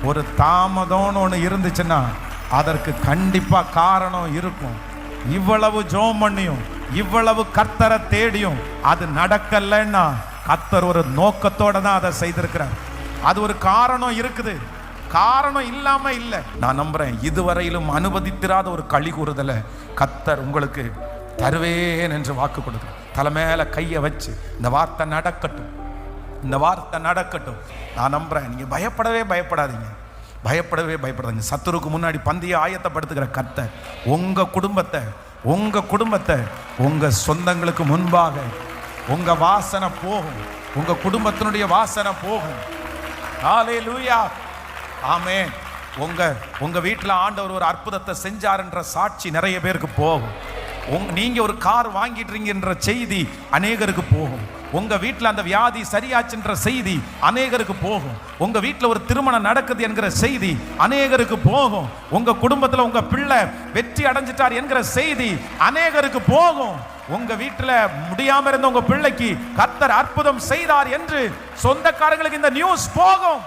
ஒரு தாமதம்னு ஒன்று இருந்துச்சுன்னா அதற்கு கண்டிப்பா காரணம் இருக்கும். இவ்வளவு ஜெபம் பண்ணியும் இவ்வளவு கர்த்தரை தேடியும் அது நடக்கலைன்னா கர்த்தர் ஒரு நோக்கத்தோட தான் அதை செய்திருக்கிறார். அது ஒரு காரணம் இருக்குது, காரணம் இல்லாம இல்லை. நான் நம்புறேன் இதுவரையிலும் அனுமதித்திராத ஒரு களி கூறுதலை கர்த்தர் உங்களுக்கு தருவேன் என்று வாக்கு கொடுத்து தலைமையில கையை வச்சு இந்த வார்த்தை நடக்கட்டும், இந்த வார்த்தை நடக்கட்டும். நான் நம்புறேன் நீங்க பயப்படவே பயப்படாதீங்க, பயப்படவே பயப்படாதீங்க. சத்துருக்கு முன்னாடி பந்தியை ஆயத்தப்படுத்துகிற கர்த்தர் உங்க குடும்பத்தை உங்க சொந்தங்களுக்கு முன்பாக உங்க வாசனை போகும், உங்க குடும்பத்தினுடைய வாசனை போகும். ஹல்லேலூயா, ஆமென். உங்க வீட்டில் ஆண்டவர் ஒரு அற்புதத்தை செஞ்சார்ன்ற சாட்சி நிறைய பேருக்கு போகும். நீங்க ஒரு கார் வாங்கிட்டுறீங்கன்ற செய்தி அநேகருக்கு போகும். உங்க வீட்டில் அந்த வியாதி சரியாச்சுன்ற செய்தி அநேகருக்கு போகும். உங்க வீட்டில் ஒரு திருமணம் நடக்குது என்கிற செய்தி அநேகருக்கு போகும். உங்க குடும்பத்தில் உங்க பிள்ளை வெற்றி அடைஞ்சிட்டார் என்கிற செய்தி அநேகருக்கு போகும். உங்க வீட்டில் முடியாம இருந்த உங்க பிள்ளைக்கு கர்த்தர் அற்புதம் செய்தார் என்று சொந்தக்காரங்களுக்கு இந்த நியூஸ் போகும்.